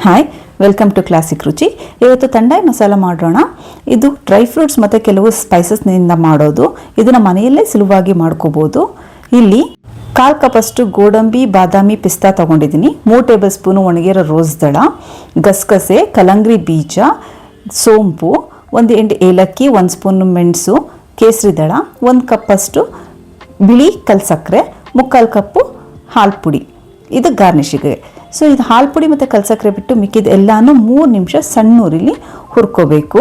Hi, welcome to classic ರುಚಿ. ಇವತ್ತು ತಂಡಾಯಿ ಮಸಾಲ ಮಾಡೋಣ. ಇದು ಡ್ರೈ ಫ್ರೂಟ್ಸ್ ಮತ್ತು ಕೆಲವು ಸ್ಪೈಸಸ್ನಿಂದ ಮಾಡೋದು. ಇದನ್ನು ಮನೆಯಲ್ಲೇ ಸುಲಭವಾಗಿ ಮಾಡ್ಕೋಬೋದು. ಇಲ್ಲಿ 1/4 ಕಪ್ಪಷ್ಟು ಗೋಡಂಬಿ, ಬಾದಾಮಿ, ಪಿಸ್ತಾ ತೊಗೊಂಡಿದ್ದೀನಿ. 3 ಟೇಬಲ್ ಸ್ಪೂನು ಒಣಗಿರೋ ರೋಸ್ ದಳ, ಗಸಗಸೆ, ಕಲ್ಲಂಗಡಿ ಬೀಜ, ಸೋಂಪು, 1 ಎಂಟು ಏಲಕ್ಕಿ, 1 ಸ್ಪೂನ್ ಮೆಣಸು, ಕೇಸರಿ ದಳ, 1 ಕಪ್ಪಷ್ಟು ಬಿಳಿ ಕಲ್ಸಕ್ಕರೆ, 3/4 ಕಪ್ಪು ಹಾಲು ಪುಡಿ. ಇದು ಗಾರ್ನಿಷಿಗೆ. ಸೊ ಇದು ಹಾಲು ಪುಡಿ ಮತ್ತು ಕಲ್ಸಕ್ಕರೆ ಬಿಟ್ಟು ಮಿಕ್ಕಿದ ಎಲ್ಲನೂ 3 ನಿಮಿಷ ಸಣ್ಣ ಉರಿಲಿ ಹುರ್ಕೋಬೇಕು.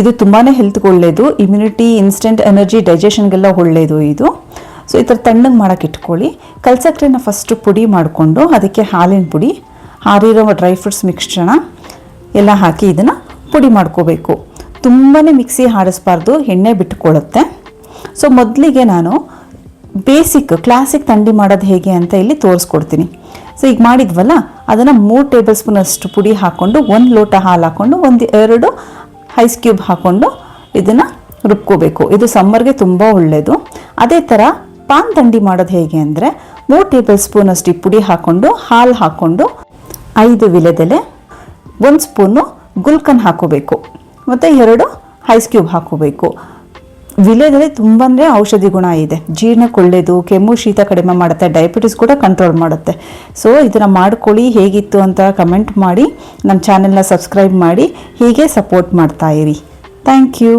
ಇದು ತುಂಬಾ ಹೆಲ್ತ್ಗೆ ಒಳ್ಳೆಯದು. ಇಮ್ಯುನಿಟಿ, ಇನ್ಸ್ಟೆಂಟ್ ಎನರ್ಜಿ, ಡೈಜೆಷನ್ಗೆಲ್ಲ ಒಳ್ಳೆಯದು ಇದು. ಸೊ ಈ ಥರ ತಣ್ಣಗೆ ಮಾಡೋಕೆ ಇಟ್ಕೊಳ್ಳಿ. ಕಲ್ಸಕ್ಕರೆನ ಫಸ್ಟು ಪುಡಿ ಮಾಡಿಕೊಂಡು ಅದಕ್ಕೆ ಹಾಲಿನ ಪುಡಿ, ಆರಿರೋ ಡ್ರೈ ಫ್ರೂಟ್ಸ್ ಮಿಕ್ಸ್ಚರ್ನ ಎಲ್ಲ ಹಾಕಿ ಇದನ್ನು ಪುಡಿ ಮಾಡ್ಕೋಬೇಕು. ತುಂಬಾ ಮಿಕ್ಸಿ ಆಡಿಸ್ಬಾರ್ದು, ಎಣ್ಣೆ ಬಿಟ್ಟುಕೊಳ್ಳುತ್ತೆ. ಸೊ ಮೊದಲಿಗೆ ನಾನು ಕ್ಲಾಸಿಕ್ ತಂಡಿ ಮಾಡೋದು ಹೇಗೆ ಅಂತ ಇಲ್ಲಿ ತೋರಿಸ್ಕೊಡ್ತೀನಿ. ಸೊ ಈಗ ಮಾಡಿದ್ವಲ್ಲ, ಅದನ್ನು 3 ಟೇಬಲ್ ಸ್ಪೂನ್ ಅಷ್ಟು ಪುಡಿ ಹಾಕ್ಕೊಂಡು, 1 ಲೋಟ ಹಾಲು ಹಾಕ್ಕೊಂಡು, 1-2 ಐಸ್ ಕ್ಯೂಬ್ ಹಾಕ್ಕೊಂಡು ಇದನ್ನು ರುಬ್ಕೋಬೇಕು. ಇದು ಸಮ್ಮರ್ಗೆ ತುಂಬ ಒಳ್ಳೆಯದು. ಅದೇ ಥರ ಪಾನ್ ತಂಡಿ ಮಾಡೋದು ಹೇಗೆ ಅಂದರೆ 3 ಟೇಬಲ್ ಸ್ಪೂನ್ ಅಷ್ಟು ಪುಡಿ ಹಾಕ್ಕೊಂಡು, ಹಾಲು ಹಾಕ್ಕೊಂಡು, 5 ವಿಳೆದೆಲೆ, 1 ಸ್ಪೂನು ಗುಲ್ಕನ್ ಹಾಕೋಬೇಕು ಮತ್ತು 2 ಐಸ್ ಕ್ಯೂಬ್ ಹಾಕೋಬೇಕು. ವಿಳೆದೆಲೆ ತುಂಬಾ ಔಷಧಿ ಗುಣ ಇದೆ. ಜೀರ್ಣಕ್ಕೆ ಒಳ್ಳೆಯದು, ಕೆಮ್ಮು ಶೀತ ಕಡಿಮೆ ಮಾಡುತ್ತೆ, ಡಯಾಬಿಟಿಸ್ ಕೂಡ ಕಂಟ್ರೋಲ್ ಮಾಡುತ್ತೆ. ಸೊ ಇದನ್ನು ಮಾಡ್ಕೊಳ್ಳಿ. ಹೇಗಿತ್ತು ಅಂತ ಕಮೆಂಟ್ ಮಾಡಿ, ನಮ್ಮ ಚಾನೆಲ್ನ ಸಬ್ಸ್ಕ್ರೈಬ್ ಮಾಡಿ, ಹೀಗೆ ಸಪೋರ್ಟ್ ಮಾಡ್ತಾಯಿರಿ. Thank you.